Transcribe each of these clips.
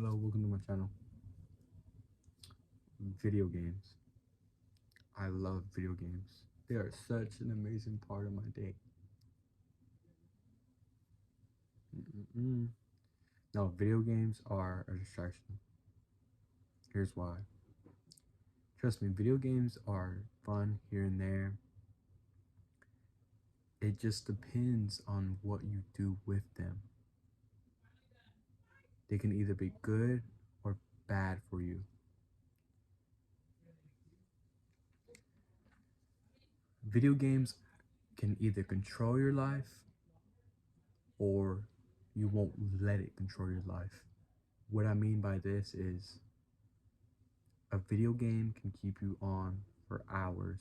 Hello, welcome to my channel. Video games. I love video games. They are such an amazing part of my day. Mm-mm-mm. No, video games are a distraction. Here's why. Trust me, video games are fun here and there. It just depends on what you do with them. They can either be good or bad for you. Video games can either control your life or you won't let it control your life. What I mean by this is a video game can keep you on for hours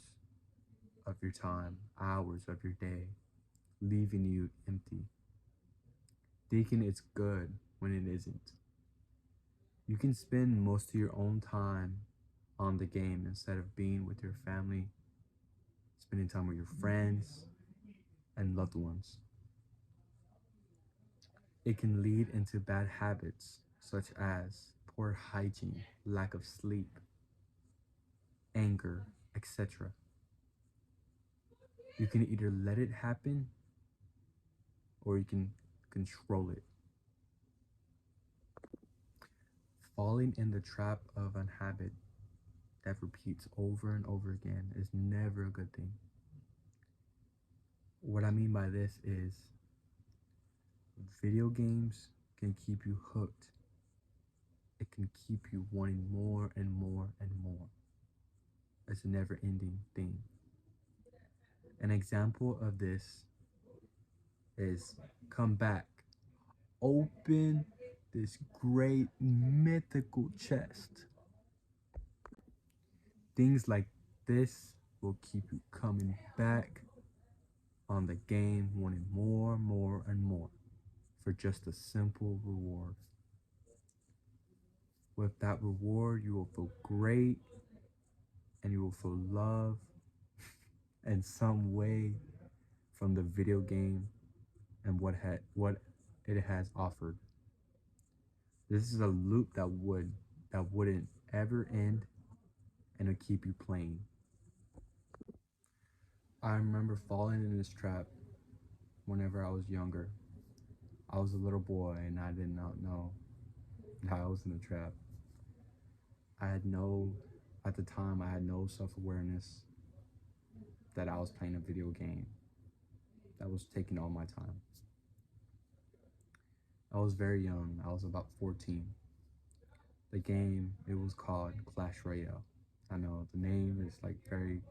of your time, hours of your day, leaving you empty, thinking it's good when it isn't. You can spend most of your own time on the game instead of being with your family, spending time with your friends and loved ones. It can lead into bad habits such as poor hygiene, lack of sleep, anger, etc. You can either let it happen or you can control it. Falling in the trap of a habit that repeats over and over again is never a good thing. What I mean by this is video games can keep you hooked. It can keep you wanting more and more and more. It's a never ending thing. An example of this is come back, open this great mythical chest. Things like this will keep you coming back on the game, wanting more, more, and more for just a simple reward. With that reward, you will feel great and you will feel love in some way from the video game and what it has offered. This is a loop that wouldn't ever end and it'll keep you playing. I remember falling in this trap whenever I was younger. I was a little boy and I did not know that I was in a trap. I had no, at the time, I had no self-awareness that I was playing a video game that was taking all my time. I was very young. I was about 14. The game, it was called Clash Royale. I know the name is like very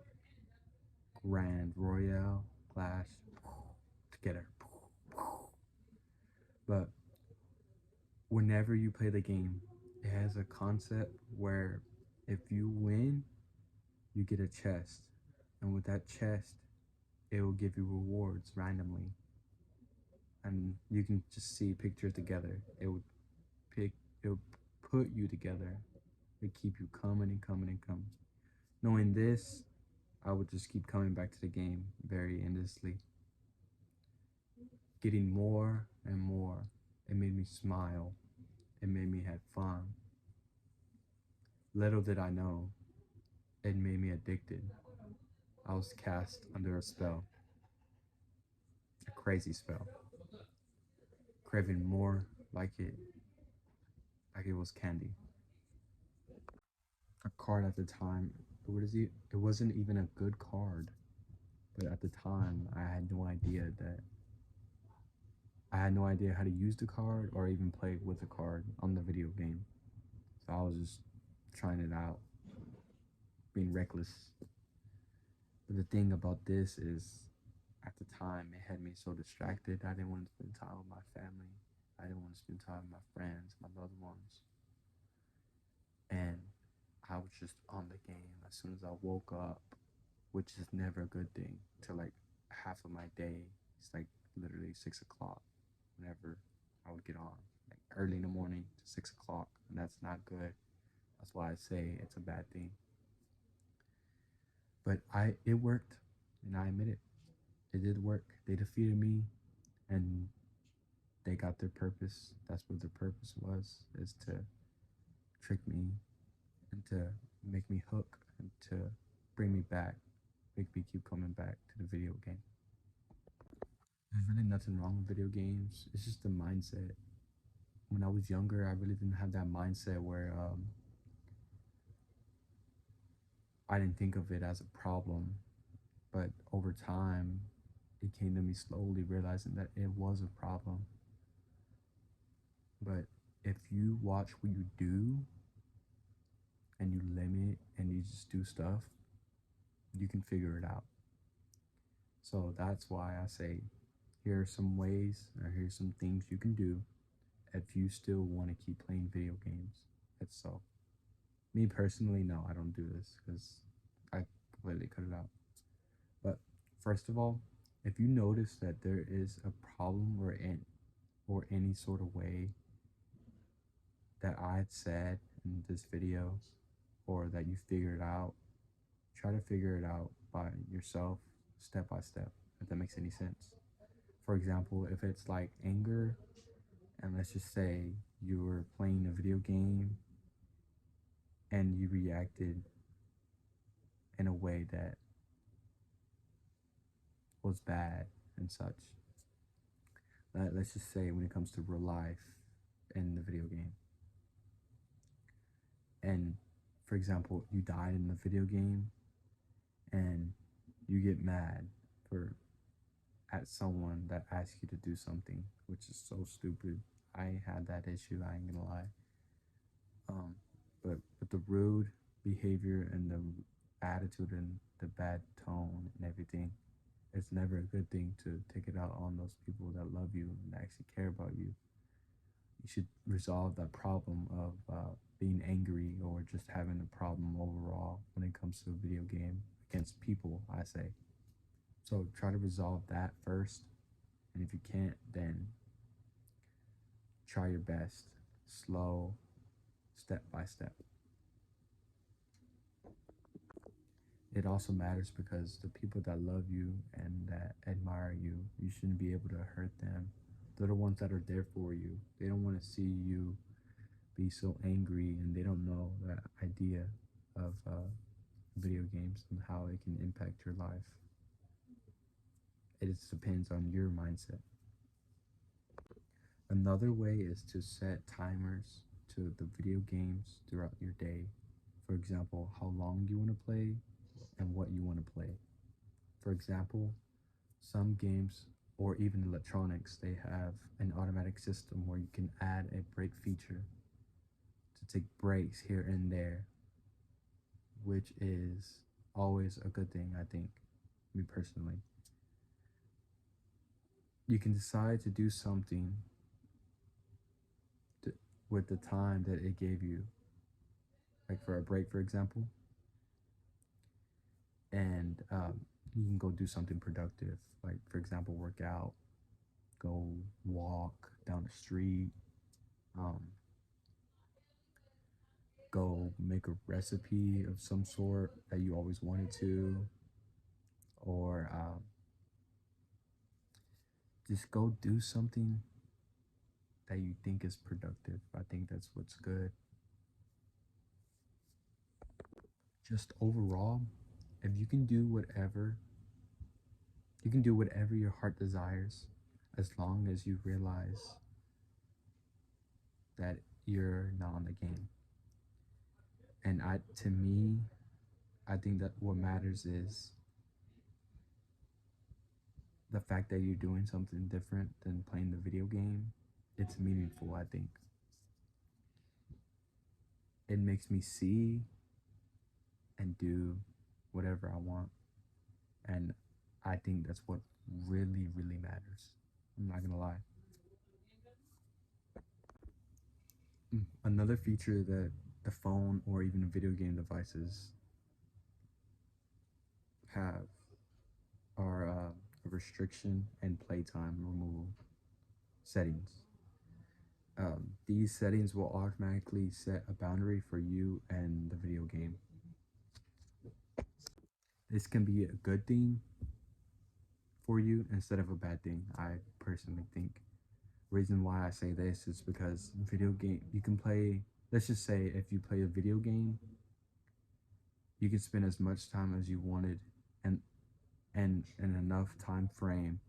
grand. Royale, Clash, together. But whenever you play the game, it has a concept where if you win, you get a chest. And with that chest, it will give you rewards randomly. And you can just see pictures together. Pick it would put you together. It keep you coming and coming and coming. Knowing this, I would just keep coming back to the game very endlessly. Getting more and more. It made me smile. It made me have fun. Little did I know, it made me addicted. I was cast under a spell. A crazy spell. Craving more like it was candy. A card at the time, what is it? It wasn't even a good card. But at the time, I had no idea how to use the card or even play with the card on the video game. So I was just trying it out, being reckless. But the thing about this is, at the time, it had me so distracted. I didn't want to spend time with my family. I didn't want to spend time with my friends, my loved ones. And I was just on the game as soon as I woke up, which is never a good thing, till like half of my day. It's like literally 6 o'clock whenever I would get on, like early in the morning to 6 o'clock, and that's not good. That's why I say it's a bad thing. But it worked, and I admit it. It did work. They defeated me, and they got their purpose. That's what their purpose was, is to trick me and to make me hook and to bring me back, make me keep coming back to the video game. There's really nothing wrong with video games. It's just the mindset. When I was younger, I really didn't have that mindset where I didn't think of it as a problem. But over time, it came to me slowly realizing that it was a problem. But if you watch what you do and you limit and you just do stuff, you can figure it out. So that's why I say, here are some ways, or here's some things you can do if you still want to keep playing video games. It's so. Me personally, no, I don't do this because I completely cut it out. But first of all, if you notice that there is a problem or any sort of way that I had said in this video, or that you figured out, try to figure it out by yourself, step by step, if that makes any sense. For example, if it's like anger, and let's just say you were playing a video game and you reacted in a way that was bad and such. Let's just say when it comes to real life in the video game. And for example, you died in the video game and you get mad for at someone that asks you to do something, which is so stupid. I had that issue, I ain't gonna lie. But with the rude behavior and the attitude and the bad tone and everything, it's never a good thing to take it out on those people that love you and actually care about you. You should resolve that problem of being angry or just having a problem overall when it comes to a video game against people, I say. So try to resolve that first. And if you can't, then try your best, slow, step by step. It also matters because the people that love you and that admire you, you shouldn't be able to hurt them. They're the ones that are there for you. They don't want to see you be so angry, and they don't know that idea of video games and how it can impact your life. It just depends on your mindset. Another way is to set timers to the video games throughout your day. For example, how long you want to play and what you want to play. For example, some games or even electronics, they have an automatic system where you can add a break feature to take breaks here and there, which is always a good thing, I think, me personally. You can decide to do something with the time that it gave you, like for a break, for example, and you can go do something productive, like for example, work out, go walk down the street, um, go make a recipe of some sort that you always wanted to, or just go do something that you think is productive. I think that's what's good. Just overall, if you can do whatever, you can do whatever your heart desires, as long as you realize that you're not on the game. And to me, I think that what matters is the fact that you're doing something different than playing the video game. It's meaningful, I think. It makes me see and do whatever I want. And I think that's what really, really matters. I'm not gonna lie. Another feature that the phone or even video game devices have are a restriction and playtime removal settings. These settings will automatically set a boundary for you and the video game. This can be a good thing for you instead of a bad thing, I personally think. reason why I say this is because video game you can play. Let's just say if you play a video game, you can spend as much time as you wanted, and and enough time frame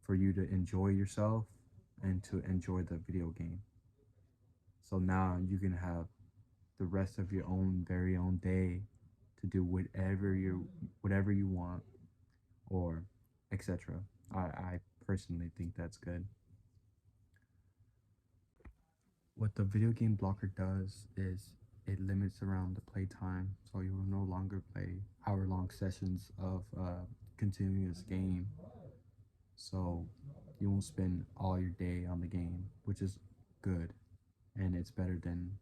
for you to enjoy yourself and to enjoy the video game. So now you can have the rest of your own very own day to do whatever you want, or etc. I personally think that's good. What the video game blocker does is it limits around the playtime, so you will no longer play hour-long sessions of continuous game. So you won't spend all your day on the game, which is good, and it's better than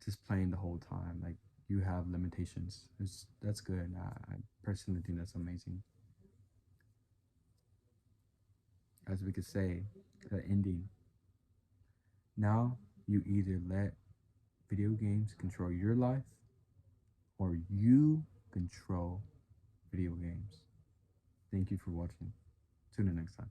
just playing the whole time. Like, you have limitations. That's good. I personally think that's amazing. As we could say, the ending. Now you either let video games control your life, or you control video games. Thank you for watching. Tune in next time.